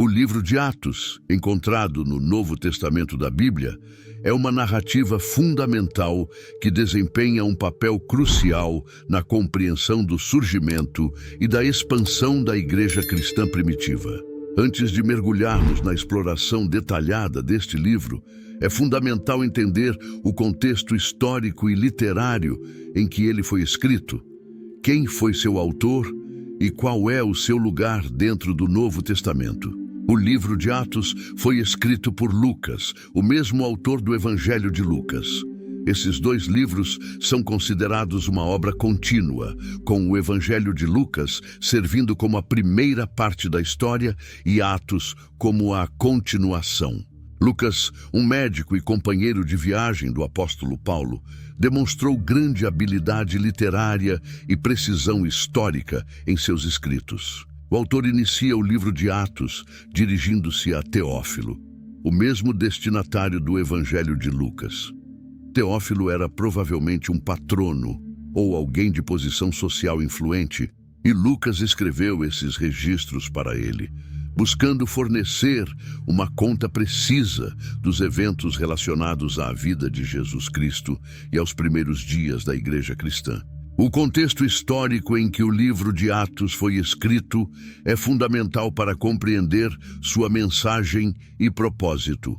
O livro de Atos, encontrado no Novo Testamento da Bíblia, é uma narrativa fundamental que desempenha um papel crucial na compreensão do surgimento e da expansão da Igreja cristã primitiva. Antes de mergulharmos na exploração detalhada deste livro, é fundamental entender o contexto histórico e literário em que ele foi escrito, quem foi seu autor e qual é o seu lugar dentro do Novo Testamento. O livro de Atos foi escrito por Lucas, o mesmo autor do Evangelho de Lucas. Esses dois livros são considerados uma obra contínua, com o Evangelho de Lucas servindo como a primeira parte da história e Atos como a continuação. Lucas, um médico e companheiro de viagem do apóstolo Paulo, demonstrou grande habilidade literária e precisão histórica em seus escritos. O autor inicia o livro de Atos dirigindo-se a Teófilo, o mesmo destinatário do Evangelho de Lucas. Teófilo era provavelmente um patrono ou alguém de posição social influente, e Lucas escreveu esses registros para ele, buscando fornecer uma conta precisa dos eventos relacionados à vida de Jesus Cristo e aos primeiros dias da Igreja cristã. O contexto histórico em que o livro de Atos foi escrito é fundamental para compreender sua mensagem e propósito.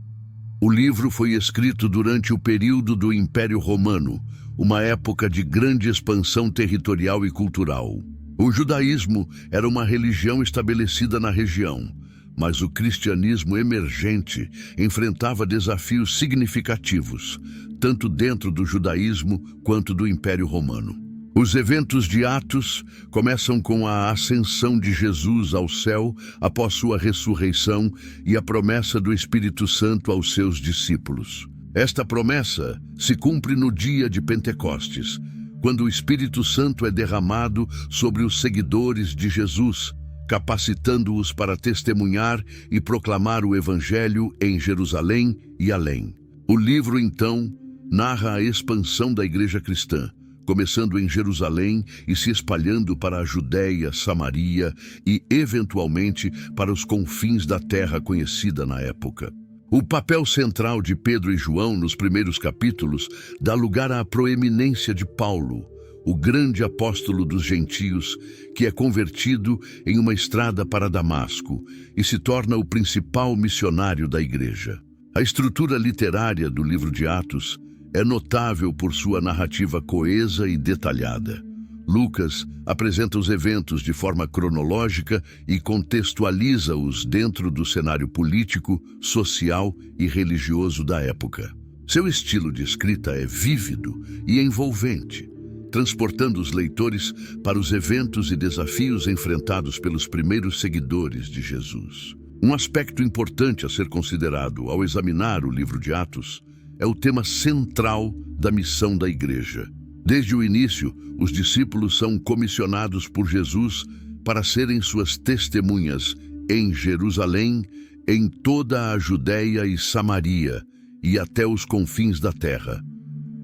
O livro foi escrito durante o período do Império Romano, uma época de grande expansão territorial e cultural. O judaísmo era uma religião estabelecida na região, mas o cristianismo emergente enfrentava desafios significativos, tanto dentro do judaísmo quanto do Império Romano. Os eventos de Atos começam com a ascensão de Jesus ao céu após sua ressurreição e a promessa do Espírito Santo aos seus discípulos. Esta promessa se cumpre no dia de Pentecostes, quando o Espírito Santo é derramado sobre os seguidores de Jesus, capacitando-os para testemunhar e proclamar o Evangelho em Jerusalém e além. O livro, então, narra a expansão da Igreja cristã, começando em Jerusalém e se espalhando para a Judéia, Samaria e, eventualmente, para os confins da terra conhecida na época. O papel central de Pedro e João nos primeiros capítulos dá lugar à proeminência de Paulo, o grande apóstolo dos gentios, que é convertido em uma estrada para Damasco e se torna o principal missionário da Igreja. A estrutura literária do livro de Atos é notável por sua narrativa coesa e detalhada. Lucas apresenta os eventos de forma cronológica e contextualiza-os dentro do cenário político, social e religioso da época. Seu estilo de escrita é vívido e envolvente, transportando os leitores para os eventos e desafios enfrentados pelos primeiros seguidores de Jesus. Um aspecto importante a ser considerado ao examinar o livro de Atos é o tema central da missão da Igreja. Desde o início, os discípulos são comissionados por Jesus para serem suas testemunhas em Jerusalém, em toda a Judéia e Samaria e até os confins da terra.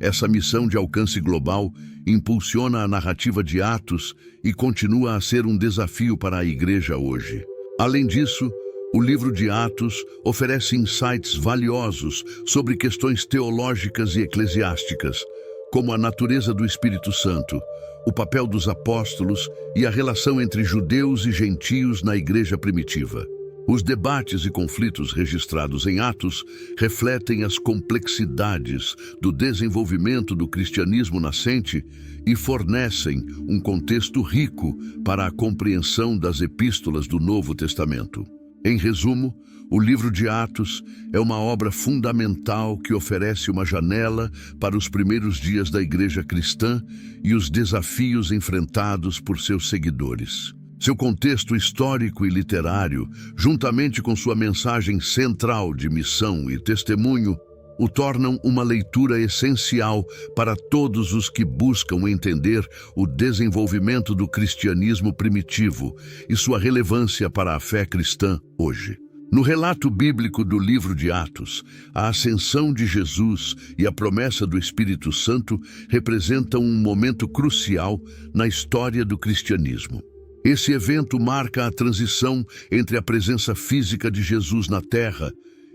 Essa missão de alcance global impulsiona a narrativa de Atos e continua a ser um desafio para a Igreja hoje. Além disso, o livro de Atos oferece insights valiosos sobre questões teológicas e eclesiásticas, como a natureza do Espírito Santo, o papel dos apóstolos e a relação entre judeus e gentios na Igreja primitiva. Os debates e conflitos registrados em Atos refletem as complexidades do desenvolvimento do cristianismo nascente e fornecem um contexto rico para a compreensão das epístolas do Novo Testamento. Em resumo, o livro de Atos é uma obra fundamental que oferece uma janela para os primeiros dias da Igreja cristã e os desafios enfrentados por seus seguidores. Seu contexto histórico e literário, juntamente com sua mensagem central de missão e testemunho, o tornam uma leitura essencial para todos os que buscam entender o desenvolvimento do cristianismo primitivo e sua relevância para a fé cristã hoje. No relato bíblico do livro de Atos, a ascensão de Jesus e a promessa do Espírito Santo representam um momento crucial na história do cristianismo. Esse evento marca a transição entre a presença física de Jesus na terra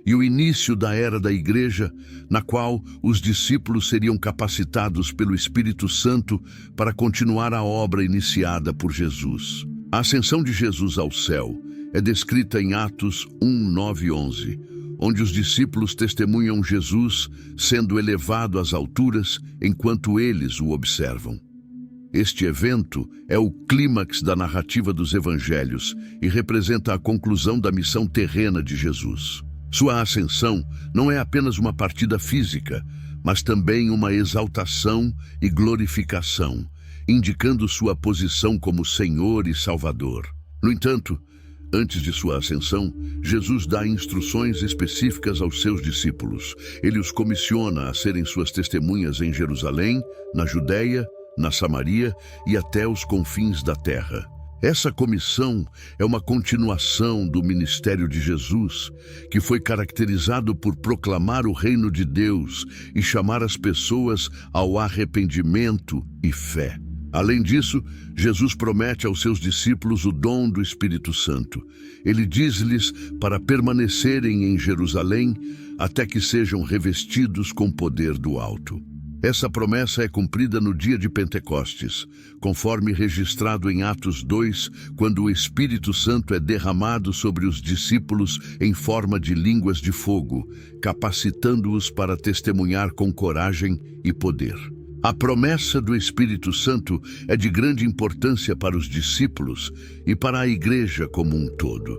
e o início da era da Igreja, na qual os discípulos seriam capacitados pelo Espírito Santo para continuar a obra iniciada por Jesus. A ascensão de Jesus ao céu é descrita em Atos 1, 9 e 11, onde os discípulos testemunham Jesus sendo elevado às alturas enquanto eles o observam. Este evento é o clímax da narrativa dos evangelhos e representa a conclusão da missão terrena de Jesus. Sua ascensão não é apenas uma partida física, mas também uma exaltação e glorificação, indicando sua posição como Senhor e Salvador. No entanto, antes de sua ascensão, Jesus dá instruções específicas aos seus discípulos. Ele os comissiona a serem suas testemunhas em Jerusalém, na Judéia, na Samaria e até os confins da terra. Essa comissão é uma continuação do ministério de Jesus, que foi caracterizado por proclamar o reino de Deus e chamar as pessoas ao arrependimento e fé. Além disso, Jesus promete aos seus discípulos o dom do Espírito Santo. Ele diz-lhes para permanecerem em Jerusalém até que sejam revestidos com poder do alto. Essa promessa é cumprida no dia de Pentecostes, conforme registrado em Atos 2, quando o Espírito Santo é derramado sobre os discípulos em forma de línguas de fogo, capacitando-os para testemunhar com coragem e poder. A promessa do Espírito Santo é de grande importância para os discípulos e para a Igreja como um todo.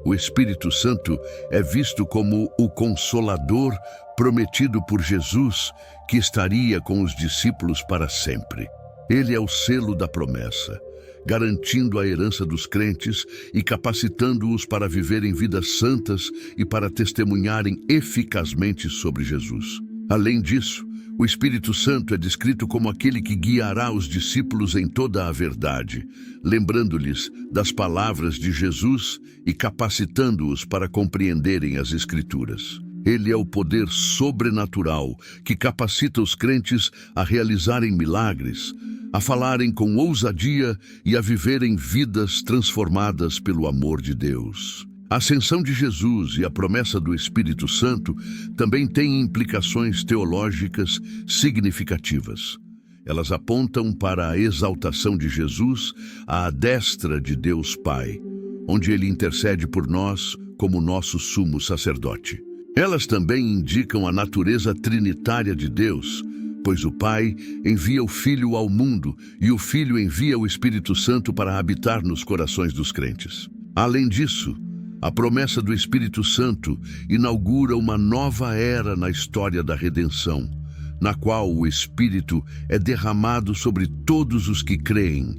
O Espírito Santo é visto como o Consolador prometido por Jesus, que estaria com os discípulos para sempre. Ele é o selo da promessa, garantindo a herança dos crentes e capacitando-os para viverem vidas santas e para testemunharem eficazmente sobre Jesus. Além disso, o Espírito Santo é descrito como aquele que guiará os discípulos em toda a verdade, lembrando-lhes das palavras de Jesus e capacitando-os para compreenderem as Escrituras. Ele é o poder sobrenatural que capacita os crentes a realizarem milagres, a falarem com ousadia e a viverem vidas transformadas pelo amor de Deus. A ascensão de Jesus e a promessa do Espírito Santo também têm implicações teológicas significativas. Elas apontam para a exaltação de Jesus à destra de Deus Pai, onde ele intercede por nós como nosso sumo sacerdote. Elas também indicam a natureza trinitária de Deus, pois o Pai envia o Filho ao mundo e o Filho envia o Espírito Santo para habitar nos corações dos crentes. Além disso, a promessa do Espírito Santo inaugura uma nova era na história da redenção, na qual o Espírito é derramado sobre todos os que creem,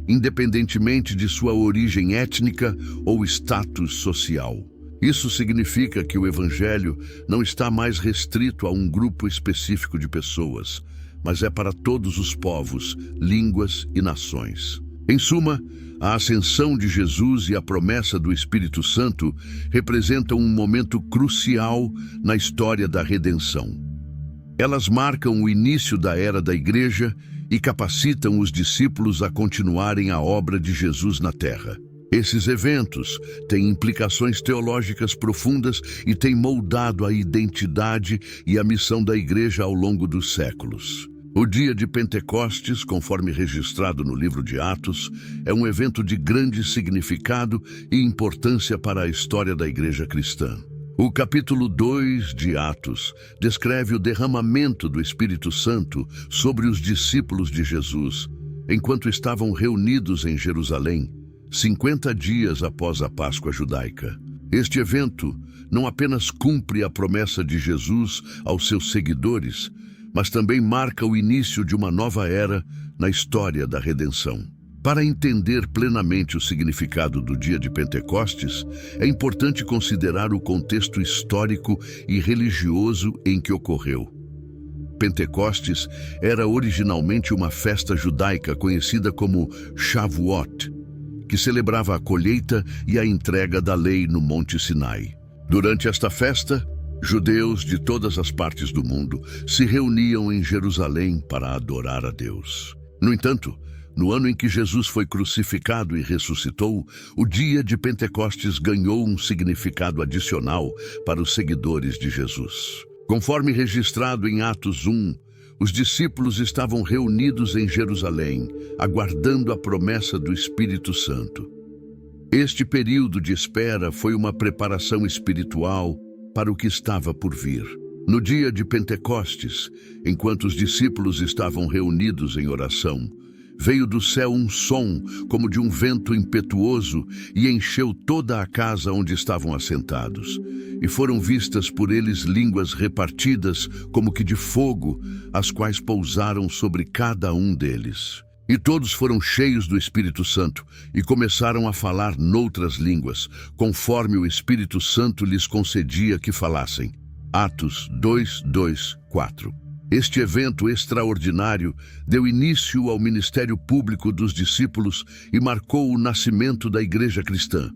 independentemente de sua origem étnica ou status social. Isso significa que o Evangelho não está mais restrito a um grupo específico de pessoas, mas é para todos os povos, línguas e nações. Em suma, a ascensão de Jesus e a promessa do Espírito Santo representam um momento crucial na história da redenção. Elas marcam o início da era da Igreja e capacitam os discípulos a continuarem a obra de Jesus na terra. Esses eventos têm implicações teológicas profundas e têm moldado a identidade e a missão da Igreja ao longo dos séculos. O dia de Pentecostes, conforme registrado no livro de Atos, é um evento de grande significado e importância para a história da Igreja cristã. O capítulo 2 de Atos descreve o derramamento do Espírito Santo sobre os discípulos de Jesus, enquanto estavam reunidos em Jerusalém, 50 dias após a Páscoa judaica. Este evento não apenas cumpre a promessa de Jesus aos seus seguidores, mas também marca o início de uma nova era na história da redenção. Para entender plenamente o significado do dia de Pentecostes, é importante considerar o contexto histórico e religioso em que ocorreu. Pentecostes era originalmente uma festa judaica conhecida como Shavuot, que celebrava a colheita e a entrega da lei no Monte Sinai. Durante esta festa, judeus de todas as partes do mundo se reuniam em Jerusalém para adorar a Deus. No entanto, No ano em que Jesus foi crucificado e ressuscitou, o dia de Pentecostes ganhou um significado adicional para os seguidores de Jesus. Conforme registrado em Atos 1, os discípulos estavam reunidos em Jerusalém, aguardando a promessa do Espírito Santo. Este período de espera foi uma preparação espiritual para o que estava por vir. No dia de Pentecostes, enquanto os discípulos estavam reunidos em oração, veio do céu um som como de um vento impetuoso e encheu toda a casa onde estavam assentados. E foram vistas por eles línguas repartidas como que de fogo, as quais pousaram sobre cada um deles. E todos foram cheios do Espírito Santo e começaram a falar noutras línguas, conforme o Espírito Santo lhes concedia que falassem. Atos 2:4. Este evento extraordinário deu início ao ministério público dos discípulos e marcou o nascimento da Igreja Cristã.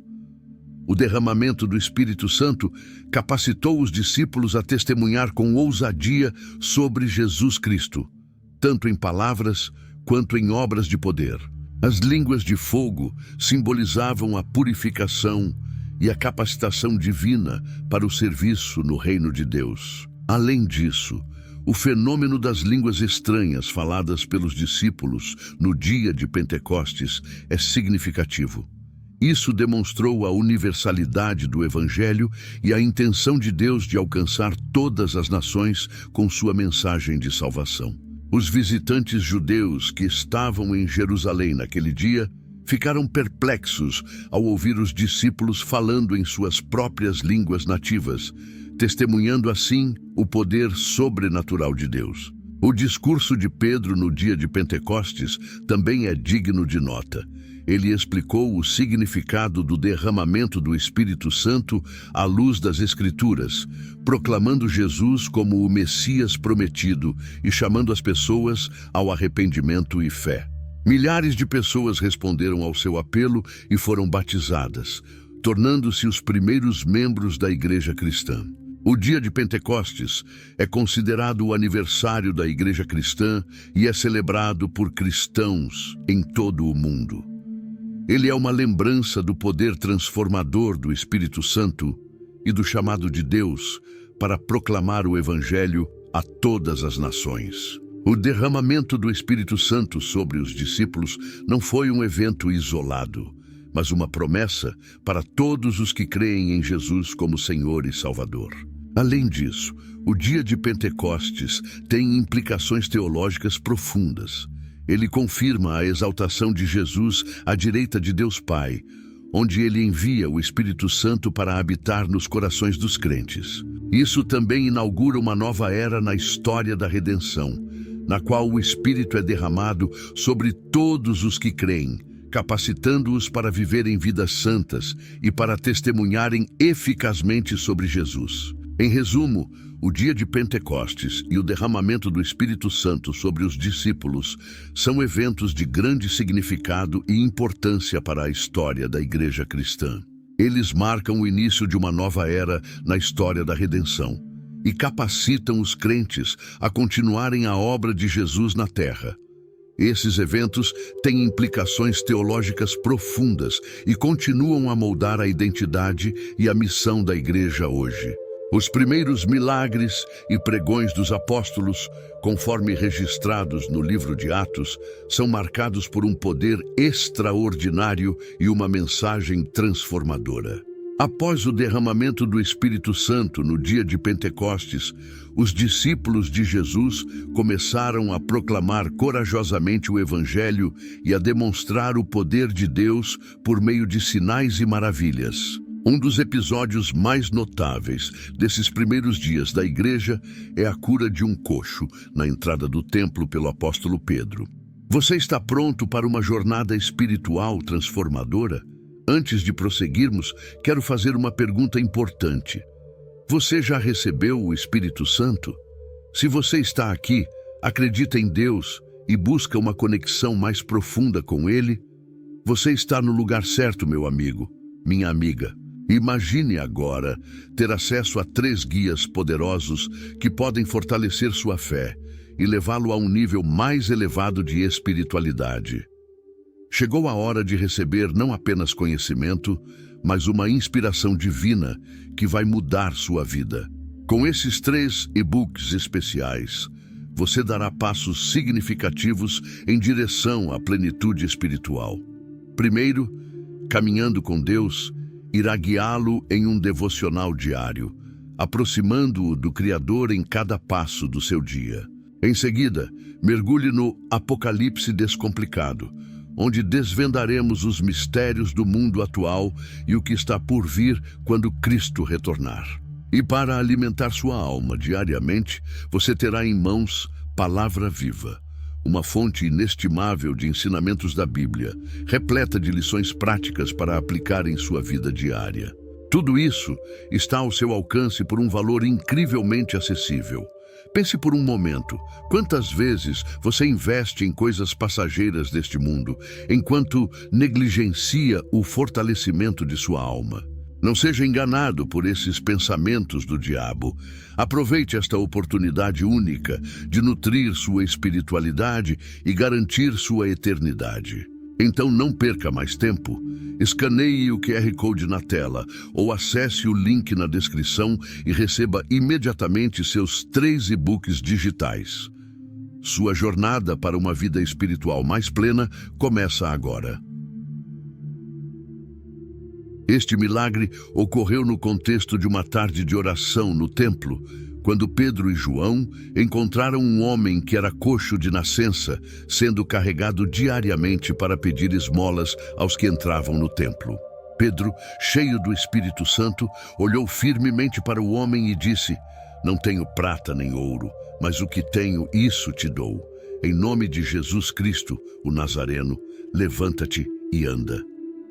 O derramamento do Espírito Santo capacitou os discípulos a testemunhar com ousadia sobre Jesus Cristo, tanto em palavras quanto em obras de poder. As línguas de fogo simbolizavam a purificação e a capacitação divina para o serviço no reino de Deus. Além disso, o fenômeno das línguas estranhas faladas pelos discípulos no dia de Pentecostes é significativo. Isso demonstrou a universalidade do Evangelho e a intenção de Deus de alcançar todas as nações com sua mensagem de salvação. Os visitantes judeus que estavam em Jerusalém naquele dia ficaram perplexos ao ouvir os discípulos falando em suas próprias línguas nativas, testemunhando assim o poder sobrenatural de Deus. O discurso de Pedro no dia de Pentecostes também é digno de nota. Ele explicou o significado do derramamento do Espírito Santo à luz das Escrituras, proclamando Jesus como o Messias prometido e chamando as pessoas ao arrependimento e fé. Milhares de pessoas responderam ao seu apelo e foram batizadas, tornando-se os primeiros membros da Igreja Cristã. O dia de Pentecostes é considerado o aniversário da Igreja Cristã e é celebrado por cristãos em todo o mundo. Ele é uma lembrança do poder transformador do Espírito Santo e do chamado de Deus para proclamar o Evangelho a todas as nações. O derramamento do Espírito Santo sobre os discípulos não foi um evento isolado, mas uma promessa para todos os que creem em Jesus como Senhor e Salvador. Além disso, o dia de Pentecostes tem implicações teológicas profundas. Ele confirma a exaltação de Jesus à direita de Deus Pai, onde ele envia o Espírito Santo para habitar nos corações dos crentes. Isso também inaugura uma nova era na história da redenção, na qual o Espírito é derramado sobre todos os que creem, capacitando-os para viverem vidas santas e para testemunharem eficazmente sobre Jesus. Em resumo, o dia de Pentecostes e o derramamento do Espírito Santo sobre os discípulos são eventos de grande significado e importância para a história da Igreja Cristã. Eles marcam o início de uma nova era na história da redenção e capacitam os crentes a continuarem a obra de Jesus na terra. Esses eventos têm implicações teológicas profundas e continuam a moldar a identidade e a missão da Igreja hoje. Os primeiros milagres e pregões dos apóstolos, conforme registrados no livro de Atos, são marcados por um poder extraordinário e uma mensagem transformadora. Após o derramamento do Espírito Santo no dia de Pentecostes, os discípulos de Jesus começaram a proclamar corajosamente o Evangelho e a demonstrar o poder de Deus por meio de sinais e maravilhas. Um dos episódios mais notáveis desses primeiros dias da igreja é a cura de um coxo na entrada do templo pelo apóstolo Pedro. Você está pronto para uma jornada espiritual transformadora? Antes de prosseguirmos, quero fazer uma pergunta importante. Você já recebeu o Espírito Santo? Se você está aqui, acredita em Deus e busca uma conexão mais profunda com Ele, você está no lugar certo, meu amigo, minha amiga. Imagine agora ter acesso a 3 guias poderosos que podem fortalecer sua fé e levá-lo a um nível mais elevado de espiritualidade. Chegou a hora de receber não apenas conhecimento, mas uma inspiração divina que vai mudar sua vida. Com esses 3 e-books especiais, você dará passos significativos em direção à plenitude espiritual. Primeiro, Caminhando com Deus irá guiá-lo em um devocional diário, aproximando-o do Criador em cada passo do seu dia. Em seguida, mergulhe no Apocalipse Descomplicado, onde desvendaremos os mistérios do mundo atual e o que está por vir quando Cristo retornar. E para alimentar sua alma diariamente, você terá em mãos Palavra Viva, uma fonte inestimável de ensinamentos da Bíblia, repleta de lições práticas para aplicar em sua vida diária. Tudo isso está ao seu alcance por um valor incrivelmente acessível. Pense por um momento, quantas vezes você investe em coisas passageiras deste mundo, enquanto negligencia o fortalecimento de sua alma? Não seja enganado por esses pensamentos do diabo. Aproveite esta oportunidade única de nutrir sua espiritualidade e garantir sua eternidade. Então não perca mais tempo. Escaneie o QR Code na tela ou acesse o link na descrição e receba imediatamente seus 3 e-books digitais. Sua jornada para uma vida espiritual mais plena começa agora. Este milagre ocorreu no contexto de uma tarde de oração no templo, quando Pedro e João encontraram um homem que era coxo de nascença, sendo carregado diariamente para pedir esmolas aos que entravam no templo. Pedro, cheio do Espírito Santo, olhou firmemente para o homem e disse: "Não tenho prata nem ouro, mas o que tenho, isso te dou. Em nome de Jesus Cristo, o Nazareno, levanta-te e anda."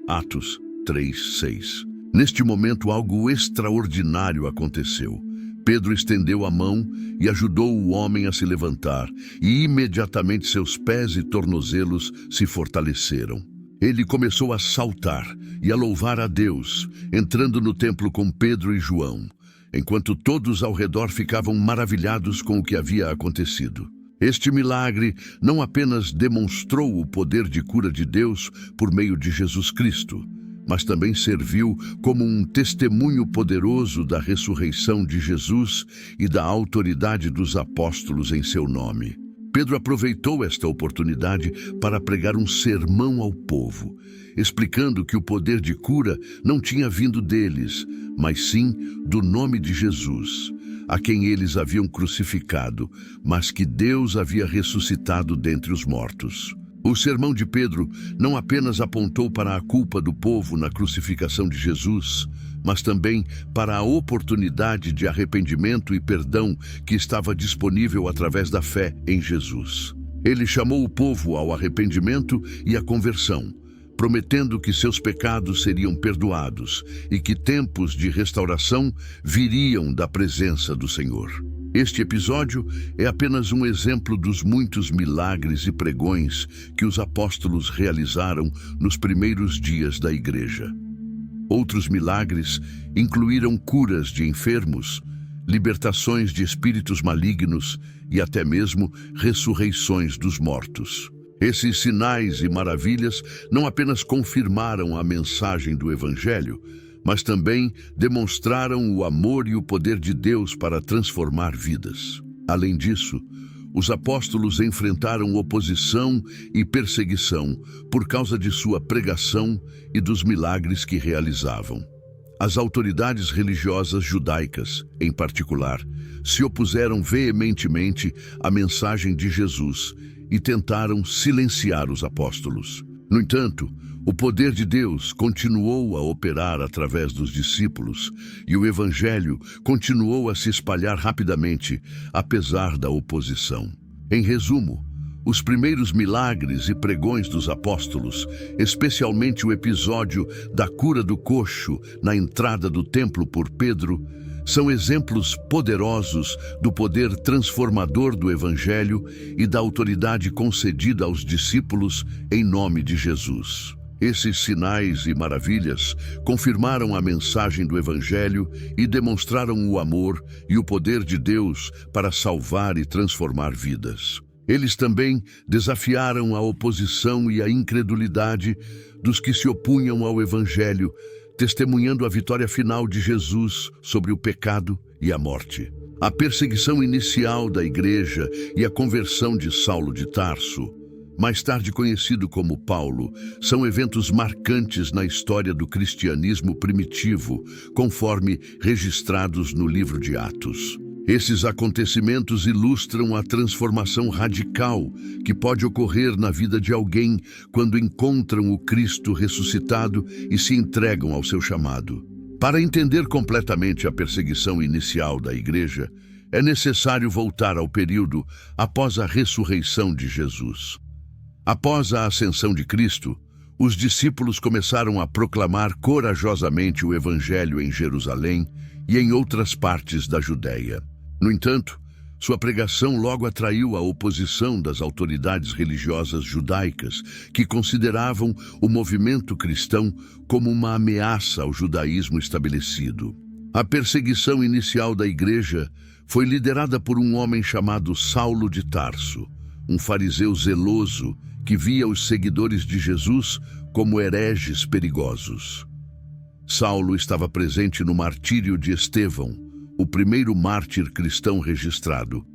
Atos 3:6. Neste momento, algo extraordinário aconteceu. Pedro estendeu a mão e ajudou o homem a se levantar, e imediatamente seus pés e tornozelos se fortaleceram. Ele começou a saltar e a louvar a Deus, entrando no templo com Pedro e João, enquanto todos ao redor ficavam maravilhados com o que havia acontecido. Este milagre não apenas demonstrou o poder de cura de Deus por meio de Jesus Cristo, mas também serviu como um testemunho poderoso da ressurreição de Jesus e da autoridade dos apóstolos em seu nome. Pedro aproveitou esta oportunidade para pregar um sermão ao povo, explicando que o poder de cura não tinha vindo deles, mas sim do nome de Jesus, a quem eles haviam crucificado, mas que Deus havia ressuscitado dentre os mortos. O sermão de Pedro não apenas apontou para a culpa do povo na crucificação de Jesus, mas também para a oportunidade de arrependimento e perdão que estava disponível através da fé em Jesus. Ele chamou o povo ao arrependimento e à conversão, prometendo que seus pecados seriam perdoados e que tempos de restauração viriam da presença do Senhor. Este episódio é apenas um exemplo dos muitos milagres e pregões que os apóstolos realizaram nos primeiros dias da igreja. Outros milagres incluíram curas de enfermos, libertações de espíritos malignos e até mesmo ressurreições dos mortos. Esses sinais e maravilhas não apenas confirmaram a mensagem do Evangelho, mas também demonstraram o amor e o poder de Deus para transformar vidas. Além disso, os apóstolos enfrentaram oposição e perseguição por causa de sua pregação e dos milagres que realizavam. As autoridades religiosas judaicas, em particular, se opuseram veementemente à mensagem de Jesus e tentaram silenciar os apóstolos. No entanto, o poder de Deus continuou a operar através dos discípulos e o Evangelho continuou a se espalhar rapidamente, apesar da oposição. Em resumo, os primeiros milagres e pregões dos apóstolos, especialmente o episódio da cura do coxo na entrada do templo por Pedro, são exemplos poderosos do poder transformador do Evangelho e da autoridade concedida aos discípulos em nome de Jesus. Esses sinais e maravilhas confirmaram a mensagem do Evangelho e demonstraram o amor e o poder de Deus para salvar e transformar vidas. Eles também desafiaram a oposição e a incredulidade dos que se opunham ao Evangelho, testemunhando a vitória final de Jesus sobre o pecado e a morte. A perseguição inicial da igreja e a conversão de Saulo de Tarso, mais tarde conhecido como Paulo, são eventos marcantes na história do cristianismo primitivo, conforme registrados no livro de Atos. Esses acontecimentos ilustram a transformação radical que pode ocorrer na vida de alguém quando encontram o Cristo ressuscitado e se entregam ao seu chamado. Para entender completamente a perseguição inicial da igreja, é necessário voltar ao período após a ressurreição de Jesus. Após a ascensão de Cristo, os discípulos começaram a proclamar corajosamente o Evangelho em Jerusalém e em outras partes da Judéia. No entanto, sua pregação logo atraiu a oposição das autoridades religiosas judaicas, que consideravam o movimento cristão como uma ameaça ao judaísmo estabelecido. A perseguição inicial da igreja foi liderada por um homem chamado Saulo de Tarso, um fariseu zeloso que via os seguidores de Jesus como hereges perigosos. Saulo estava presente no martírio de Estevão, o primeiro mártir cristão registrado,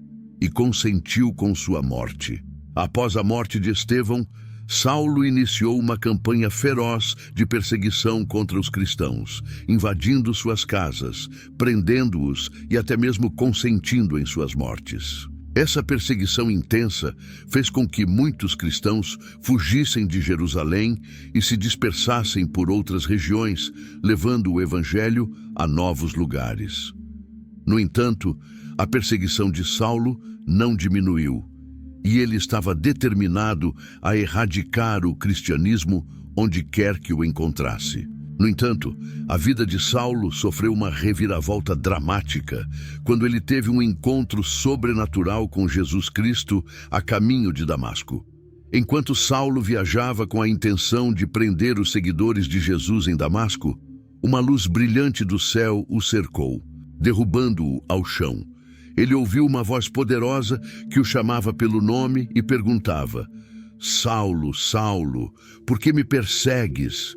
e consentiu com sua morte. Após a morte de Estevão, Saulo iniciou uma campanha feroz de perseguição contra os cristãos, invadindo suas casas, prendendo-os e até mesmo consentindo em suas mortes. Essa perseguição intensa fez com que muitos cristãos fugissem de Jerusalém e se dispersassem por outras regiões, levando o evangelho a novos lugares. No entanto, a perseguição de Saulo não diminuiu, e ele estava determinado a erradicar o cristianismo onde quer que o encontrasse. No entanto, a vida de Saulo sofreu uma reviravolta dramática quando ele teve um encontro sobrenatural com Jesus Cristo a caminho de Damasco. Enquanto Saulo viajava com a intenção de prender os seguidores de Jesus em Damasco, uma luz brilhante do céu o cercou, derrubando-o ao chão. Ele ouviu uma voz poderosa que o chamava pelo nome e perguntava: Saulo, Saulo, por que me persegues?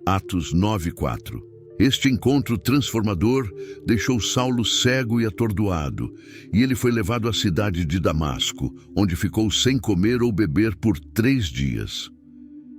Atos 9:4. Este encontro transformador deixou Saulo cego e atordoado, e ele foi levado à cidade de Damasco, onde ficou sem comer ou beber por 3 dias.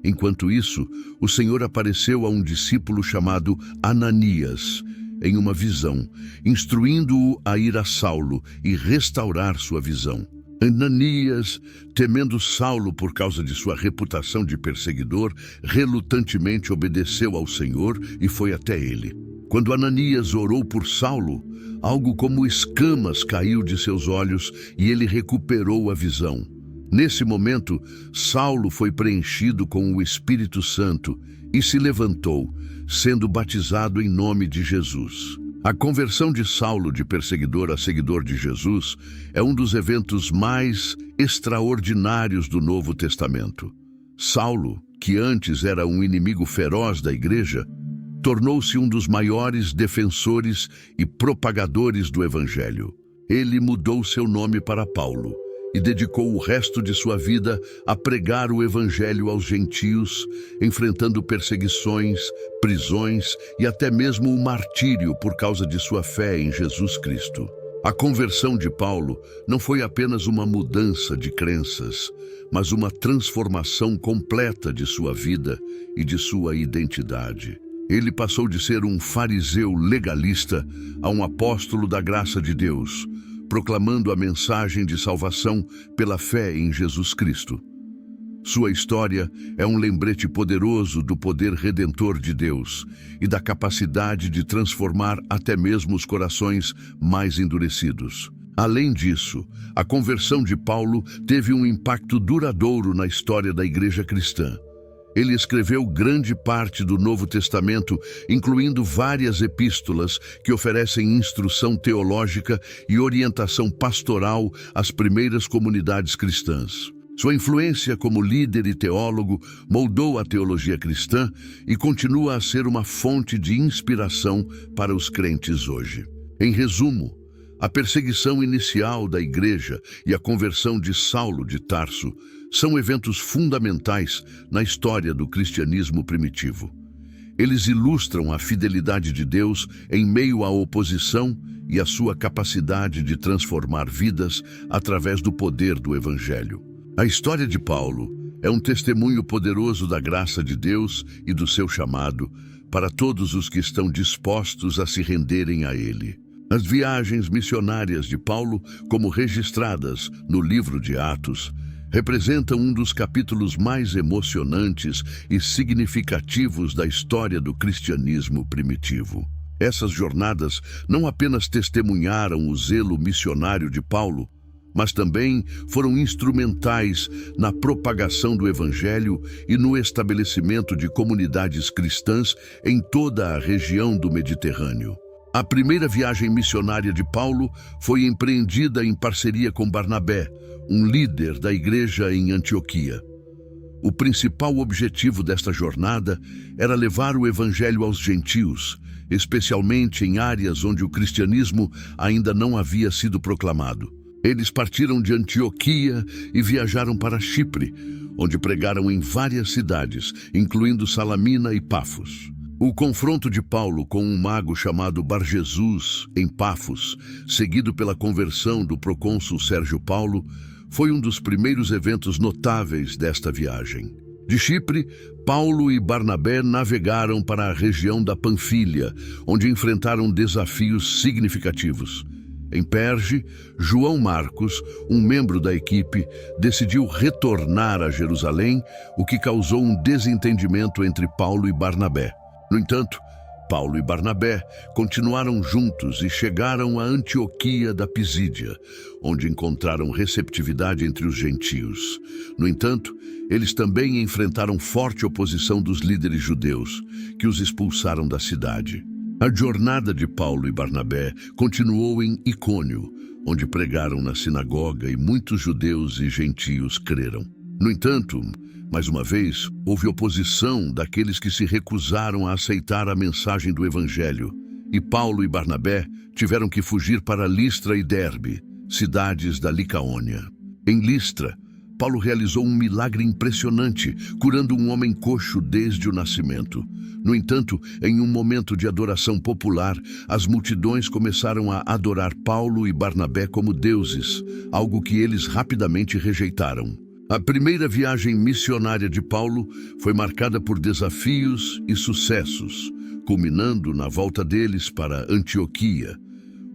Enquanto isso, o Senhor apareceu a um discípulo chamado Ananias, em uma visão, instruindo-o a ir a Saulo e restaurar sua visão. Ananias, temendo Saulo por causa de sua reputação de perseguidor, relutantemente obedeceu ao Senhor e foi até ele. Quando Ananias orou por Saulo, algo como escamas caiu de seus olhos e ele recuperou a visão. Nesse momento, Saulo foi preenchido com o Espírito Santo e se levantou, sendo batizado em nome de Jesus. A conversão de Saulo de perseguidor a seguidor de Jesus é um dos eventos mais extraordinários do Novo Testamento. Saulo, que antes era um inimigo feroz da igreja, tornou-se um dos maiores defensores e propagadores do Evangelho. Ele mudou seu nome para Paulo e dedicou o resto de sua vida a pregar o Evangelho aos gentios, enfrentando perseguições, prisões e até mesmo o martírio por causa de sua fé em Jesus Cristo. A conversão de Paulo não foi apenas uma mudança de crenças, mas uma transformação completa de sua vida e de sua identidade. Ele passou de ser um fariseu legalista a um apóstolo da graça de Deus, proclamando a mensagem de salvação pela fé em Jesus Cristo. Sua história é um lembrete poderoso do poder redentor de Deus e da capacidade de transformar até mesmo os corações mais endurecidos. Além disso, a conversão de Paulo teve um impacto duradouro na história da igreja cristã. Ele escreveu grande parte do Novo Testamento, incluindo várias epístolas que oferecem instrução teológica e orientação pastoral às primeiras comunidades cristãs. Sua influência como líder e teólogo moldou a teologia cristã e continua a ser uma fonte de inspiração para os crentes hoje. Em resumo, A perseguição inicial da igreja e a conversão de Saulo de Tarso são eventos fundamentais na história do cristianismo primitivo. Eles ilustram a fidelidade de Deus em meio à oposição e a sua capacidade de transformar vidas através do poder do Evangelho. A história de Paulo é um testemunho poderoso da graça de Deus e do seu chamado para todos os que estão dispostos a se renderem a Ele. As viagens missionárias de Paulo, como registradas no livro de Atos, representam um dos capítulos mais emocionantes e significativos da história do cristianismo primitivo. Essas jornadas não apenas testemunharam o zelo missionário de Paulo, mas também foram instrumentais na propagação do Evangelho e no estabelecimento de comunidades cristãs em toda a região do Mediterrâneo. A primeira viagem missionária de Paulo foi empreendida em parceria com Barnabé, um líder da igreja em Antioquia. O principal objetivo desta jornada era levar o Evangelho aos gentios, especialmente em áreas onde o cristianismo ainda não havia sido proclamado. Eles partiram de Antioquia e viajaram para Chipre, onde pregaram em várias cidades, incluindo Salamina e Pafos. O confronto de Paulo com um mago chamado Bar-Jesus, em Pafos, seguido pela conversão do procônsul Sérgio Paulo, foi um dos primeiros eventos notáveis desta viagem. De Chipre, Paulo e Barnabé navegaram para a região da Panfilha, onde enfrentaram desafios significativos. Em Perge, João Marcos, um membro da equipe, decidiu retornar a Jerusalém, o que causou um desentendimento entre Paulo e Barnabé. No entanto, Paulo e Barnabé continuaram juntos e chegaram a Antioquia da Pisídia, onde encontraram receptividade entre os gentios. No entanto, eles também enfrentaram forte oposição dos líderes judeus, que os expulsaram da cidade. A jornada de Paulo e Barnabé continuou em Icônio, onde pregaram na sinagoga e muitos judeus e gentios creram. No entanto, mais uma vez, houve oposição daqueles que se recusaram a aceitar a mensagem do Evangelho, e Paulo e Barnabé tiveram que fugir para Listra e Derbe, cidades da Licaônia. Em Listra, Paulo realizou um milagre impressionante, curando um homem coxo desde o nascimento. No entanto, em um momento de adoração popular, as multidões começaram a adorar Paulo e Barnabé como deuses, algo que eles rapidamente rejeitaram. A primeira viagem missionária de Paulo foi marcada por desafios e sucessos, culminando na volta deles para Antioquia,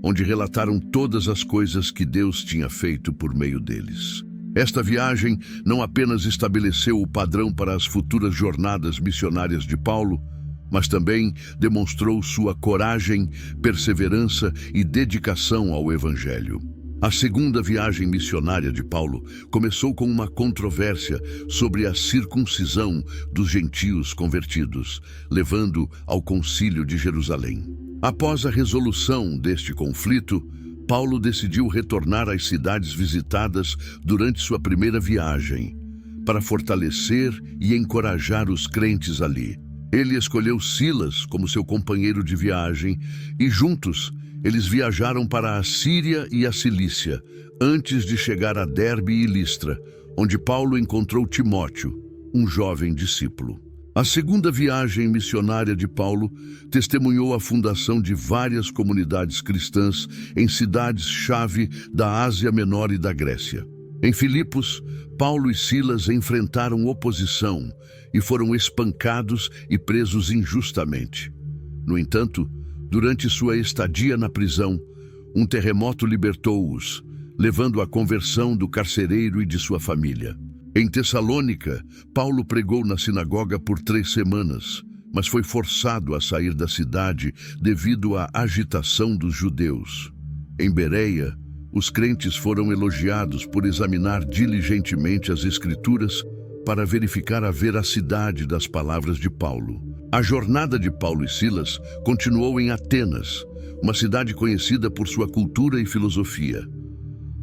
onde relataram todas as coisas que Deus tinha feito por meio deles. Esta viagem não apenas estabeleceu o padrão para as futuras jornadas missionárias de Paulo, mas também demonstrou sua coragem, perseverança e dedicação ao Evangelho. A segunda viagem missionária de Paulo começou com uma controvérsia sobre a circuncisão dos gentios convertidos, levando ao Concílio de Jerusalém. Após a resolução deste conflito, Paulo decidiu retornar às cidades visitadas durante sua primeira viagem, para fortalecer e encorajar os crentes ali. Ele escolheu Silas como seu companheiro de viagem e juntos eles viajaram para a Síria e a Cilícia, antes de chegar a Derbe e Listra, onde Paulo encontrou Timóteo, um jovem discípulo. A segunda viagem missionária de Paulo testemunhou a fundação de várias comunidades cristãs em cidades-chave da Ásia Menor e da Grécia. Em Filipos, Paulo e Silas enfrentaram oposição e foram espancados e presos injustamente. No entanto, durante sua estadia na prisão, um terremoto libertou-os, levando à conversão do carcereiro e de sua família. Em Tessalônica, Paulo pregou na sinagoga por 3 semanas, mas foi forçado a sair da cidade devido à agitação dos judeus. Em Bereia, os crentes foram elogiados por examinar diligentemente as Escrituras para verificar a veracidade das palavras de Paulo. A jornada de Paulo e Silas continuou em Atenas, uma cidade conhecida por sua cultura e filosofia.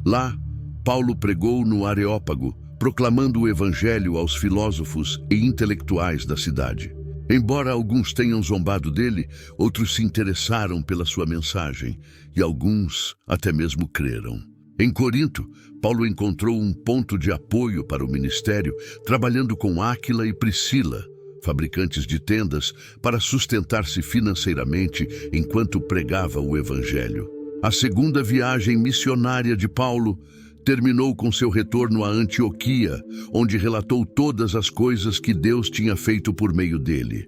Lá, Paulo pregou no Areópago, proclamando o Evangelho aos filósofos e intelectuais da cidade. Embora alguns tenham zombado dele, outros se interessaram pela sua mensagem e alguns até mesmo creram. Em Corinto, Paulo encontrou um ponto de apoio para o ministério, trabalhando com Áquila e Priscila, fabricantes de tendas, para sustentar-se financeiramente enquanto pregava o Evangelho. A segunda viagem missionária de Paulo terminou com seu retorno a Antioquia, onde relatou todas as coisas que Deus tinha feito por meio dele.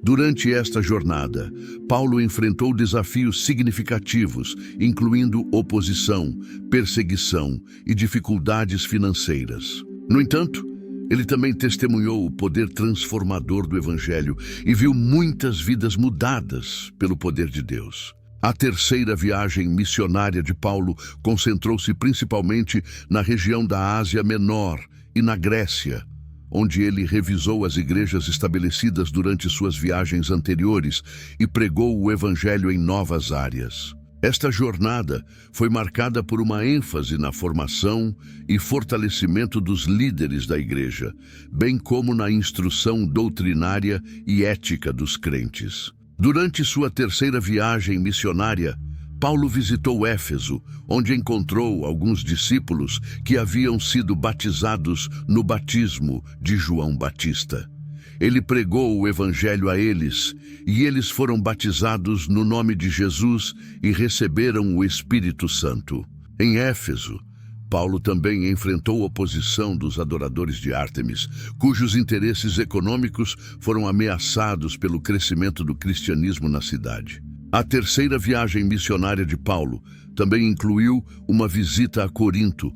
Durante esta jornada, Paulo enfrentou desafios significativos, incluindo oposição, perseguição e dificuldades financeiras. No entanto, ele também testemunhou o poder transformador do Evangelho e viu muitas vidas mudadas pelo poder de Deus. A terceira viagem missionária de Paulo concentrou-se principalmente na região da Ásia Menor e na Grécia, onde ele revisou as igrejas estabelecidas durante suas viagens anteriores e pregou o Evangelho em novas áreas. Esta jornada foi marcada por uma ênfase na formação e fortalecimento dos líderes da igreja, bem como na instrução doutrinária e ética dos crentes. Durante sua terceira viagem missionária, Paulo visitou Éfeso, onde encontrou alguns discípulos que haviam sido batizados no batismo de João Batista. Ele pregou o Evangelho a eles, e eles foram batizados no nome de Jesus e receberam o Espírito Santo. Em Éfeso, Paulo também enfrentou oposição dos adoradores de Ártemis, cujos interesses econômicos foram ameaçados pelo crescimento do cristianismo na cidade. A terceira viagem missionária de Paulo também incluiu uma visita a Corinto,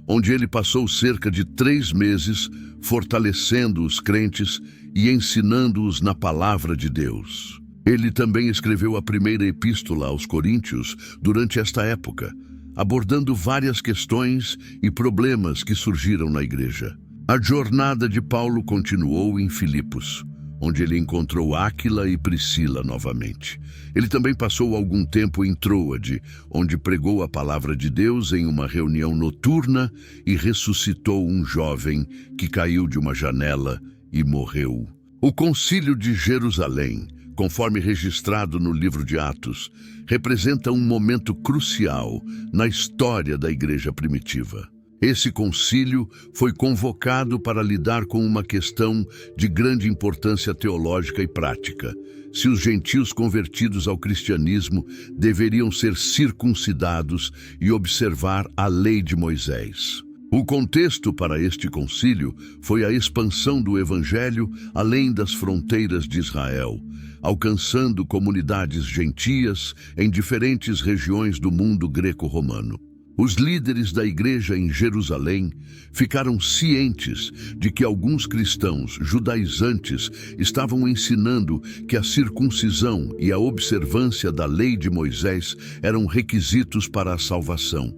onde ele passou cerca de 3 meses fortalecendo os crentes e ensinando-os na palavra de Deus. Ele também escreveu a primeira epístola aos Coríntios durante esta época, abordando várias questões e problemas que surgiram na igreja. A jornada de Paulo continuou em Filipos, onde ele encontrou Áquila e Priscila novamente. Ele também passou algum tempo em Troade, onde pregou a palavra de Deus em uma reunião noturna e ressuscitou um jovem que caiu de uma janela e morreu. O Concílio de Jerusalém, conforme registrado no livro de Atos, representa um momento crucial na história da igreja primitiva. Esse concílio foi convocado para lidar com uma questão de grande importância teológica e prática: se os gentios convertidos ao cristianismo deveriam ser circuncidados e observar a lei de Moisés. O contexto para este concílio foi a expansão do Evangelho além das fronteiras de Israel, alcançando comunidades gentias em diferentes regiões do mundo greco-romano. Os líderes da igreja em Jerusalém ficaram cientes de que alguns cristãos judaizantes estavam ensinando que a circuncisão e a observância da lei de Moisés eram requisitos para a salvação,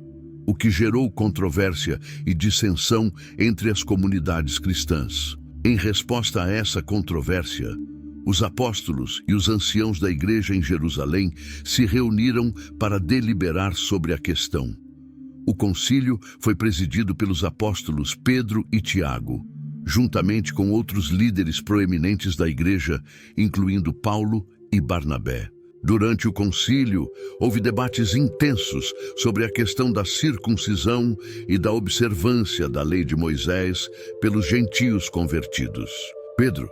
o que gerou controvérsia e dissensão entre as comunidades cristãs. Em resposta a essa controvérsia, os apóstolos e os anciãos da igreja em Jerusalém se reuniram para deliberar sobre a questão. O concílio foi presidido pelos apóstolos Pedro e Tiago, juntamente com outros líderes proeminentes da igreja, incluindo Paulo e Barnabé. Durante o concílio, houve debates intensos sobre a questão da circuncisão e da observância da lei de Moisés pelos gentios convertidos. Pedro,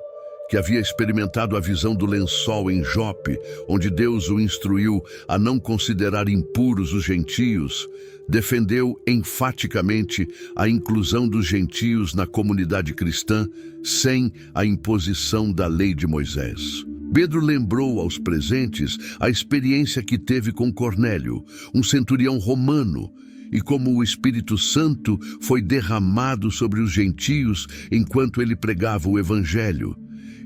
que havia experimentado a visão do lençol em Jope, onde Deus o instruiu a não considerar impuros os gentios, defendeu enfaticamente a inclusão dos gentios na comunidade cristã sem a imposição da lei de Moisés. Pedro lembrou aos presentes a experiência que teve com Cornélio, um centurião romano, e como o Espírito Santo foi derramado sobre os gentios enquanto ele pregava o Evangelho.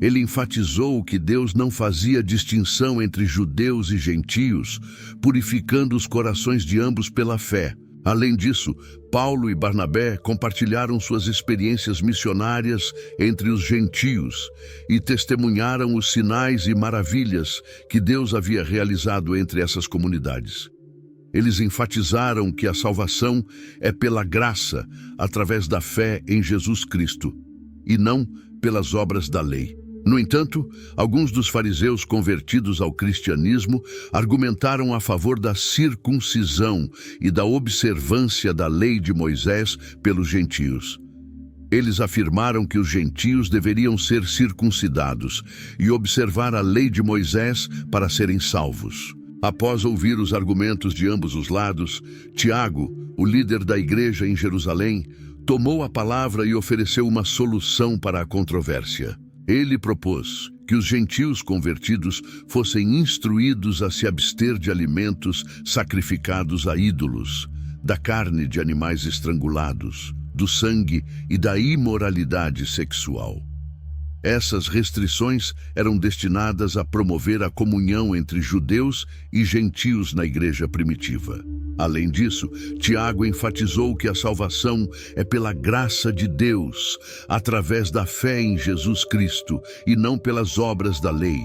Ele enfatizou que Deus não fazia distinção entre judeus e gentios, purificando os corações de ambos pela fé. Além disso, Paulo e Barnabé compartilharam suas experiências missionárias entre os gentios e testemunharam os sinais e maravilhas que Deus havia realizado entre essas comunidades. Eles enfatizaram que a salvação é pela graça, através da fé em Jesus Cristo, e não pelas obras da lei. No entanto, alguns dos fariseus convertidos ao cristianismo argumentaram a favor da circuncisão e da observância da lei de Moisés pelos gentios. Eles afirmaram que os gentios deveriam ser circuncidados e observar a lei de Moisés para serem salvos. Após ouvir os argumentos de ambos os lados, Tiago, o líder da igreja em Jerusalém, tomou a palavra e ofereceu uma solução para a controvérsia. Ele propôs que os gentios convertidos fossem instruídos a se abster de alimentos sacrificados a ídolos, da carne de animais estrangulados, do sangue e da imoralidade sexual. Essas restrições eram destinadas a promover a comunhão entre judeus e gentios na igreja primitiva. Além disso, Tiago enfatizou que a salvação é pela graça de Deus, através da fé em Jesus Cristo, e não pelas obras da lei.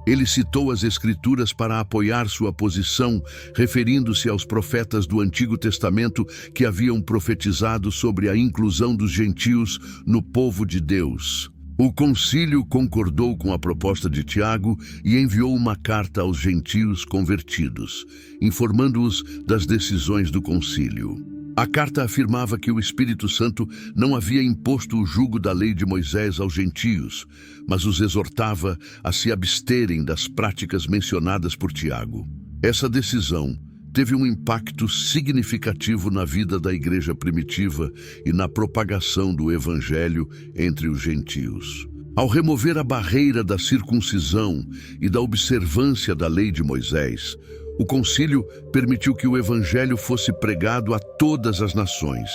Ele citou as Escrituras para apoiar sua posição, referindo-se aos profetas do Antigo Testamento que haviam profetizado sobre a inclusão dos gentios no povo de Deus. O concílio concordou com a proposta de Tiago e enviou uma carta aos gentios convertidos, informando-os das decisões do concílio. A carta afirmava que o Espírito Santo não havia imposto o jugo da lei de Moisés aos gentios, mas os exortava a se absterem das práticas mencionadas por Tiago. Essa decisão teve um impacto significativo na vida da igreja primitiva e na propagação do evangelho entre os gentios. Ao remover a barreira da circuncisão e da observância da lei de Moisés, o concílio permitiu que o evangelho fosse pregado a todas as nações,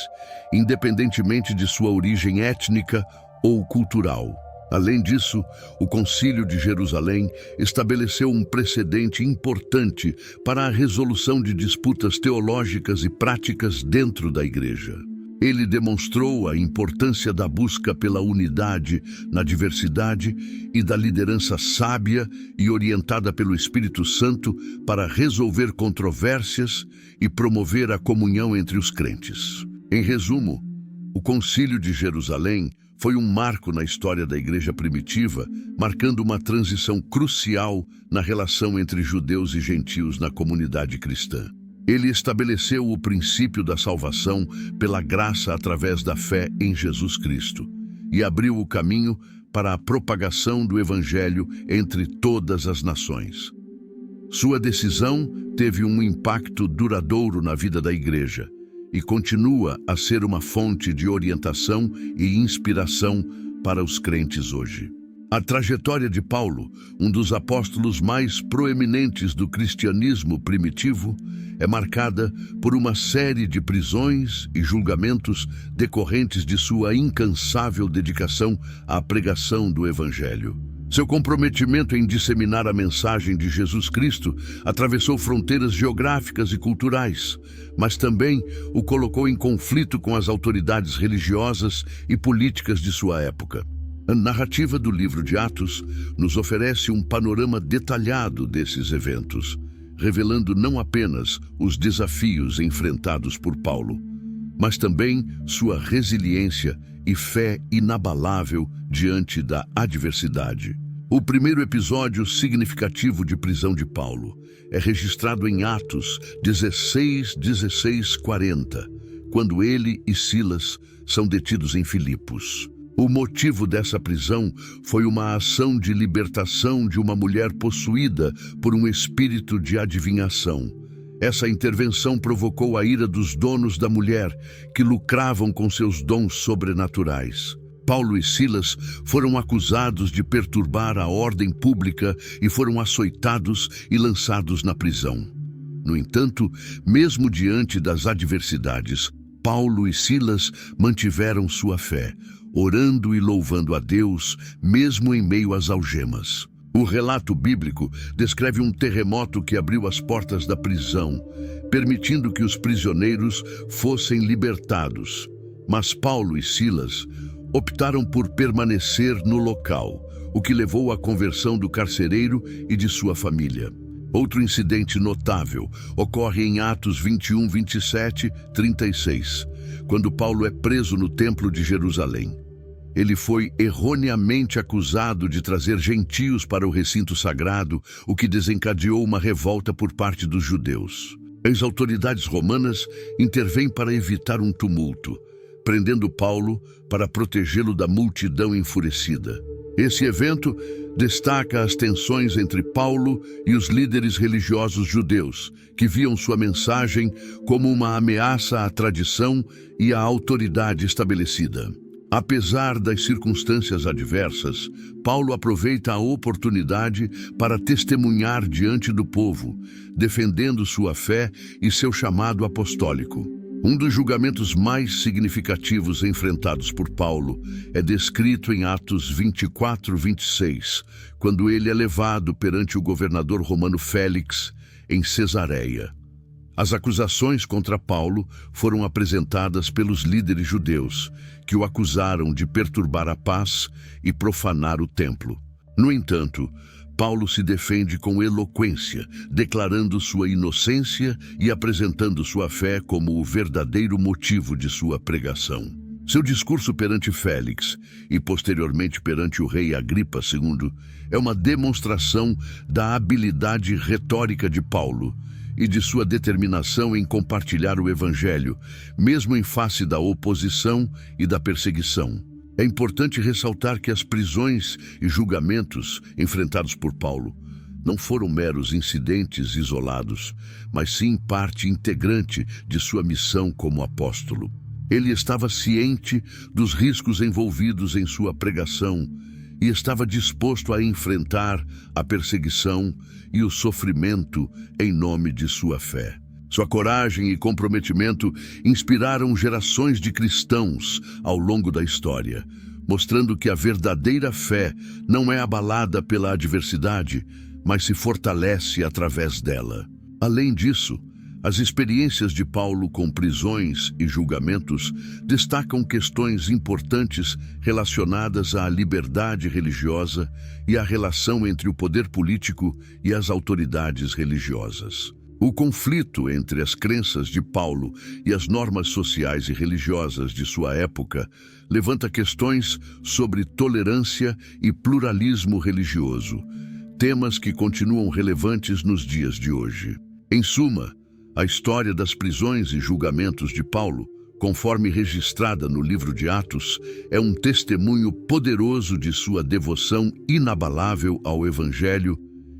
independentemente de sua origem étnica ou cultural. Além disso, o Concílio de Jerusalém estabeleceu um precedente importante para a resolução de disputas teológicas e práticas dentro da igreja. Ele demonstrou a importância da busca pela unidade na diversidade e da liderança sábia e orientada pelo Espírito Santo para resolver controvérsias e promover a comunhão entre os crentes. Em resumo, o Concílio de Jerusalém foi um marco na história da igreja primitiva, marcando uma transição crucial na relação entre judeus e gentios na comunidade cristã. Ele estabeleceu o princípio da salvação pela graça através da fé em Jesus Cristo e abriu o caminho para a propagação do evangelho entre todas as nações. Sua decisão teve um impacto duradouro na vida da igreja e continua a ser uma fonte de orientação e inspiração para os crentes hoje. A trajetória de Paulo, um dos apóstolos mais proeminentes do cristianismo primitivo, é marcada por uma série de prisões e julgamentos decorrentes de sua incansável dedicação à pregação do Evangelho. Seu comprometimento em disseminar a mensagem de Jesus Cristo atravessou fronteiras geográficas e culturais, mas também o colocou em conflito com as autoridades religiosas e políticas de sua época. A narrativa do livro de Atos nos oferece um panorama detalhado desses eventos, revelando não apenas os desafios enfrentados por Paulo, mas também sua resiliência e fé inabalável diante da adversidade. O primeiro episódio significativo de prisão de Paulo é registrado em Atos 16:40, quando ele e Silas são detidos em Filipos. O motivo dessa prisão foi uma ação de libertação de uma mulher possuída por um espírito de adivinhação. Essa intervenção provocou a ira dos donos da mulher, que lucravam com seus dons sobrenaturais. Paulo e Silas foram acusados de perturbar a ordem pública e foram açoitados e lançados na prisão. No entanto, mesmo diante das adversidades, Paulo e Silas mantiveram sua fé, orando e louvando a Deus, mesmo em meio às algemas. O relato bíblico descreve um terremoto que abriu as portas da prisão, permitindo que os prisioneiros fossem libertados. Mas Paulo e Silas optaram por permanecer no local, o que levou à conversão do carcereiro e de sua família. Outro incidente notável ocorre em Atos 21:27-36, quando Paulo é preso no Templo de Jerusalém. Ele foi erroneamente acusado de trazer gentios para o recinto sagrado, o que desencadeou uma revolta por parte dos judeus. As autoridades romanas intervêm para evitar um tumulto, prendendo Paulo para protegê-lo da multidão enfurecida. Esse evento destaca as tensões entre Paulo e os líderes religiosos judeus, que viam sua mensagem como uma ameaça à tradição e à autoridade estabelecida. Apesar das circunstâncias adversas, Paulo aproveita a oportunidade para testemunhar diante do povo, defendendo sua fé e seu chamado apostólico. Um dos julgamentos mais significativos enfrentados por Paulo é descrito em Atos 24:26, quando ele é levado perante o governador romano Félix em Cesareia. As acusações contra Paulo foram apresentadas pelos líderes judeus, que o acusaram de perturbar a paz e profanar o templo. No entanto, Paulo se defende com eloquência, declarando sua inocência e apresentando sua fé como o verdadeiro motivo de sua pregação. Seu discurso perante Félix e posteriormente perante o rei Agripa II é uma demonstração da habilidade retórica de Paulo e de sua determinação em compartilhar o Evangelho, mesmo em face da oposição e da perseguição. É importante ressaltar que as prisões e julgamentos enfrentados por Paulo não foram meros incidentes isolados, mas sim parte integrante de sua missão como apóstolo. Ele estava ciente dos riscos envolvidos em sua pregação e estava disposto a enfrentar a perseguição e o sofrimento em nome de sua fé. Sua coragem e comprometimento inspiraram gerações de cristãos ao longo da história, mostrando que a verdadeira fé não é abalada pela adversidade, mas se fortalece através dela. Além disso, as experiências de Paulo com prisões e julgamentos destacam questões importantes relacionadas à liberdade religiosa e à relação entre o poder político e as autoridades religiosas. O conflito entre as crenças de Paulo e as normas sociais e religiosas de sua época levanta questões sobre tolerância e pluralismo religioso, temas que continuam relevantes nos dias de hoje. Em suma, a história das prisões e julgamentos de Paulo, conforme registrada no livro de Atos, é um testemunho poderoso de sua devoção inabalável ao Evangelho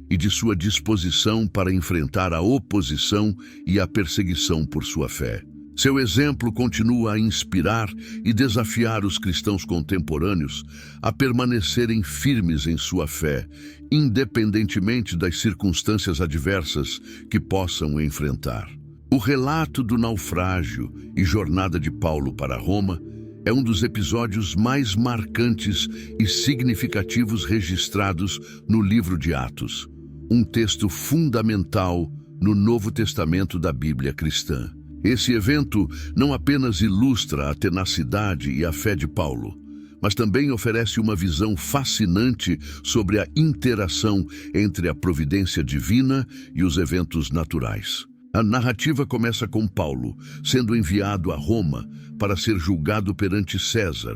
e de sua disposição para enfrentar a oposição e a perseguição por sua fé. Seu exemplo continua a inspirar e desafiar os cristãos contemporâneos a permanecerem firmes em sua fé, independentemente das circunstâncias adversas que possam enfrentar. O relato do naufrágio e jornada de Paulo para Roma é um dos episódios mais marcantes e significativos registrados no livro de Atos, um texto fundamental no Novo Testamento da Bíblia cristã. Esse evento não apenas ilustra a tenacidade e a fé de Paulo, mas também oferece uma visão fascinante sobre a interação entre a providência divina e os eventos naturais. A narrativa começa com Paulo sendo enviado a Roma para ser julgado perante César,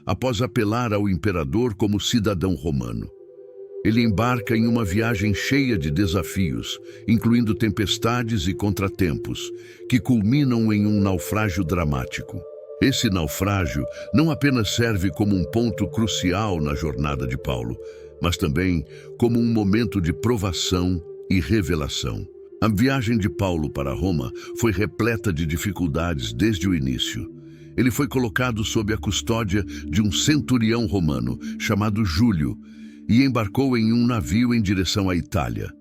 após apelar ao imperador como cidadão romano. Ele embarca em uma viagem cheia de desafios, incluindo tempestades e contratempos, que culminam em um naufrágio dramático. Esse naufrágio não apenas serve como um ponto crucial na jornada de Paulo, mas também como um momento de provação e revelação. A viagem de Paulo para Roma foi repleta de dificuldades desde o início. Ele foi colocado sob a custódia de um centurião romano chamado Júlio e embarcou em um navio em direção à Itália.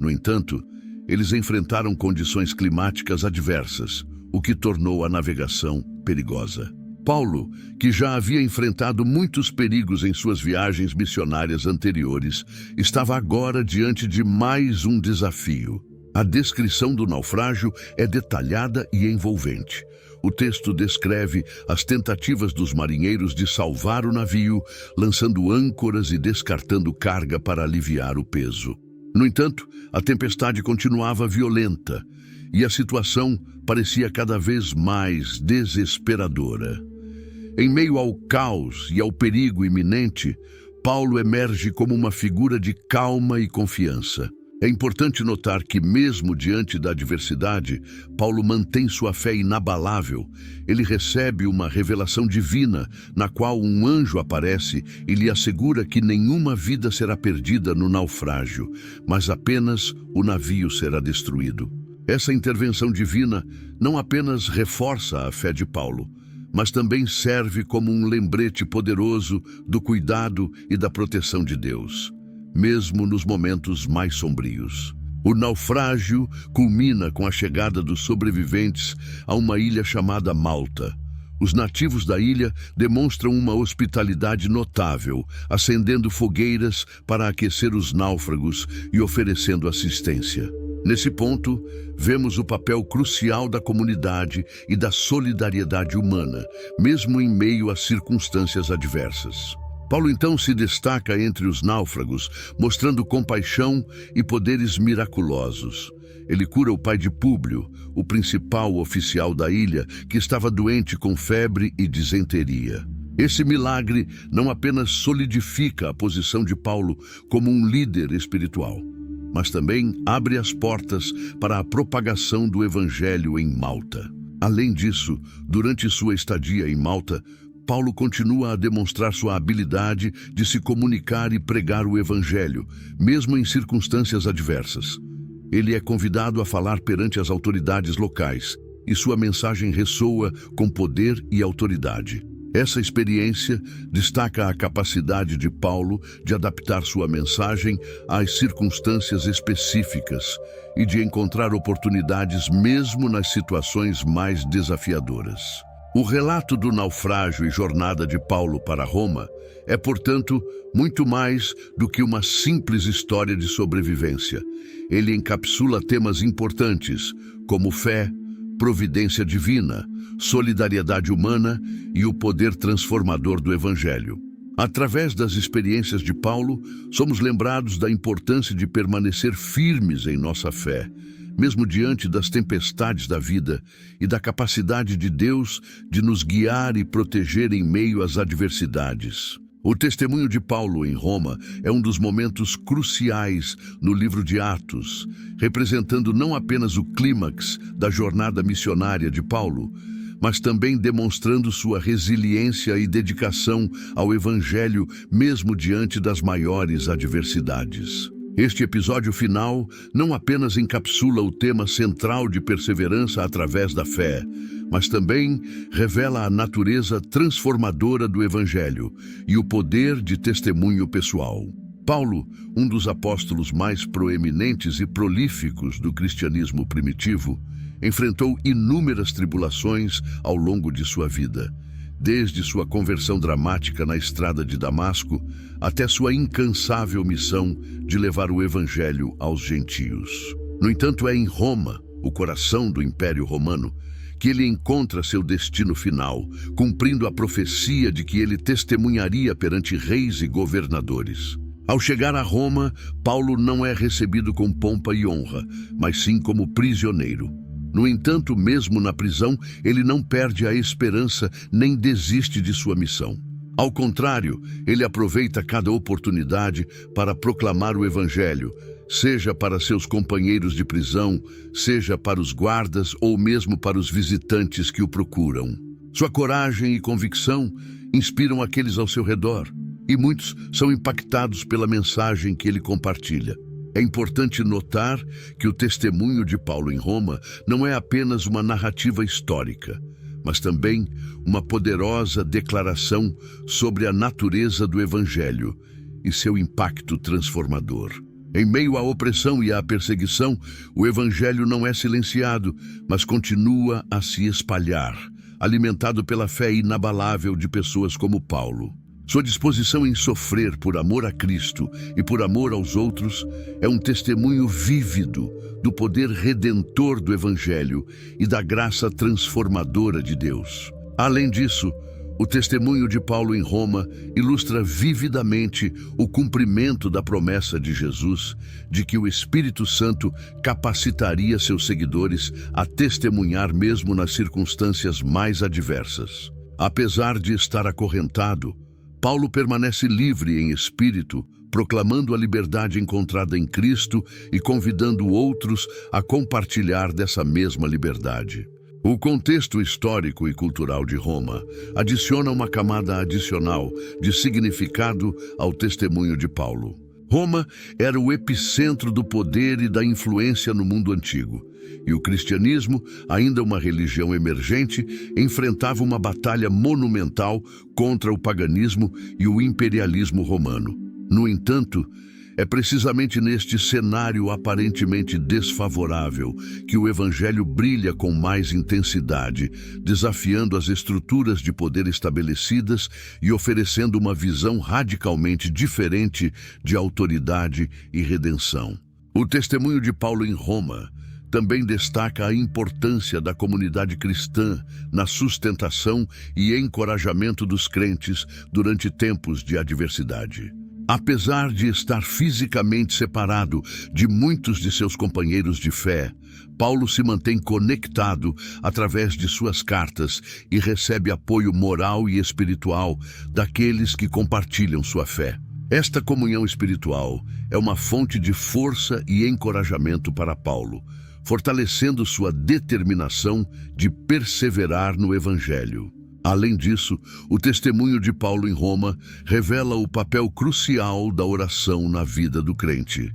No entanto, eles enfrentaram condições climáticas adversas, o que tornou a navegação perigosa. Paulo, que já havia enfrentado muitos perigos em suas viagens missionárias anteriores, estava agora diante de mais um desafio. A descrição do naufrágio é detalhada e envolvente. O texto descreve as tentativas dos marinheiros de salvar o navio, lançando âncoras e descartando carga para aliviar o peso. No entanto, a tempestade continuava violenta e a situação parecia cada vez mais desesperadora. Em meio ao caos e ao perigo iminente, Paulo emerge como uma figura de calma e confiança. É importante notar que, mesmo diante da adversidade, Paulo mantém sua fé inabalável. Ele recebe uma revelação divina, na qual um anjo aparece e lhe assegura que nenhuma vida será perdida no naufrágio, mas apenas o navio será destruído. Essa intervenção divina não apenas reforça a fé de Paulo, mas também serve como um lembrete poderoso do cuidado e da proteção de Deus, mesmo nos momentos mais sombrios. O naufrágio culmina com a chegada dos sobreviventes a uma ilha chamada Malta. Os nativos da ilha demonstram uma hospitalidade notável, acendendo fogueiras para aquecer os náufragos e oferecendo assistência. Nesse ponto, vemos o papel crucial da comunidade e da solidariedade humana, mesmo em meio a circunstâncias adversas. Paulo então se destaca entre os náufragos, mostrando compaixão e poderes miraculosos. Ele cura o pai de Públio, o principal oficial da ilha, que estava doente com febre e disenteria. Esse milagre não apenas solidifica a posição de Paulo como um líder espiritual, mas também abre as portas para a propagação do Evangelho em Malta. Além disso, durante sua estadia em Malta, Paulo continua a demonstrar sua habilidade de se comunicar e pregar o Evangelho, mesmo em circunstâncias adversas. Ele é convidado a falar perante as autoridades locais, e sua mensagem ressoa com poder e autoridade. Essa experiência destaca a capacidade de Paulo de adaptar sua mensagem às circunstâncias específicas e de encontrar oportunidades mesmo nas situações mais desafiadoras. O relato do naufrágio e jornada de Paulo para Roma é, portanto, muito mais do que uma simples história de sobrevivência. Ele encapsula temas importantes, como fé, providência divina, solidariedade humana e o poder transformador do Evangelho. Através das experiências de Paulo, somos lembrados da importância de permanecer firmes em nossa fé, mesmo diante das tempestades da vida, e da capacidade de Deus de nos guiar e proteger em meio às adversidades. O testemunho de Paulo em Roma é um dos momentos cruciais no livro de Atos, representando não apenas o clímax da jornada missionária de Paulo, mas também demonstrando sua resiliência e dedicação ao Evangelho mesmo diante das maiores adversidades. Este episódio final não apenas encapsula o tema central de perseverança através da fé, mas também revela a natureza transformadora do Evangelho e o poder de testemunho pessoal. Paulo, um dos apóstolos mais proeminentes e prolíficos do cristianismo primitivo, enfrentou inúmeras tribulações ao longo de sua vida, desde sua conversão dramática na estrada de Damasco até sua incansável missão de levar o Evangelho aos gentios. No entanto, é em Roma, o coração do Império Romano, que ele encontra seu destino final, cumprindo a profecia de que ele testemunharia perante reis e governadores. Ao chegar a Roma, Paulo não é recebido com pompa e honra, mas sim como prisioneiro. No entanto, mesmo na prisão, ele não perde a esperança nem desiste de sua missão. Ao contrário, ele aproveita cada oportunidade para proclamar o Evangelho, seja para seus companheiros de prisão, seja para os guardas ou mesmo para os visitantes que o procuram. Sua coragem e convicção inspiram aqueles ao seu redor, e muitos são impactados pela mensagem que ele compartilha. É importante notar que o testemunho de Paulo em Roma não é apenas uma narrativa histórica, mas também uma poderosa declaração sobre a natureza do Evangelho e seu impacto transformador. Em meio à opressão e à perseguição, o Evangelho não é silenciado, mas continua a se espalhar, alimentado pela fé inabalável de pessoas como Paulo. Sua disposição em sofrer por amor a Cristo e por amor aos outros é um testemunho vívido do poder redentor do Evangelho e da graça transformadora de Deus. Além disso, o testemunho de Paulo em Roma ilustra vividamente o cumprimento da promessa de Jesus de que o Espírito Santo capacitaria seus seguidores a testemunhar mesmo nas circunstâncias mais adversas. Apesar de estar acorrentado, Paulo permanece livre em espírito, proclamando a liberdade encontrada em Cristo e convidando outros a compartilhar dessa mesma liberdade. O contexto histórico e cultural de Roma adiciona uma camada adicional de significado ao testemunho de Paulo. Roma era o epicentro do poder e da influência no mundo antigo, e o cristianismo, ainda uma religião emergente, enfrentava uma batalha monumental contra o paganismo e o imperialismo romano. No entanto, é precisamente neste cenário aparentemente desfavorável que o Evangelho brilha com mais intensidade, desafiando as estruturas de poder estabelecidas e oferecendo uma visão radicalmente diferente de autoridade e redenção. O testemunho de Paulo em Roma também destaca a importância da comunidade cristã na sustentação e encorajamento dos crentes durante tempos de adversidade. Apesar de estar fisicamente separado de muitos de seus companheiros de fé, Paulo se mantém conectado através de suas cartas e recebe apoio moral e espiritual daqueles que compartilham sua fé. Esta comunhão espiritual é uma fonte de força e encorajamento para Paulo, fortalecendo sua determinação de perseverar no Evangelho. Além disso, o testemunho de Paulo em Roma revela o papel crucial da oração na vida do crente.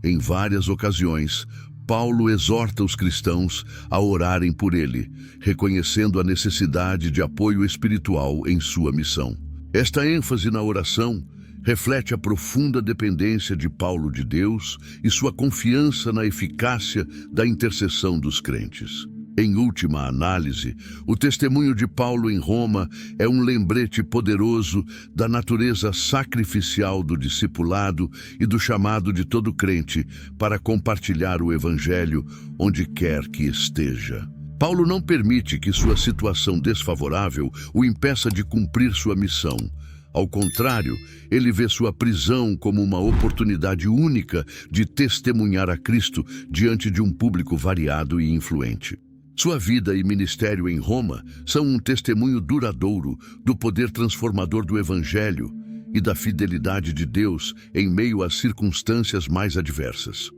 Em várias ocasiões, Paulo exorta os cristãos a orarem por ele, reconhecendo a necessidade de apoio espiritual em sua missão. Esta ênfase na oração reflete a profunda dependência de Paulo de Deus e sua confiança na eficácia da intercessão dos crentes. Em última análise, o testemunho de Paulo em Roma é um lembrete poderoso da natureza sacrificial do discipulado e do chamado de todo crente para compartilhar o Evangelho onde quer que esteja. Paulo não permite que sua situação desfavorável o impeça de cumprir sua missão. Ao contrário, ele vê sua prisão como uma oportunidade única de testemunhar a Cristo diante de um público variado e influente. Sua vida e ministério em Roma são um testemunho duradouro do poder transformador do Evangelho e da fidelidade de Deus em meio às circunstâncias mais adversas.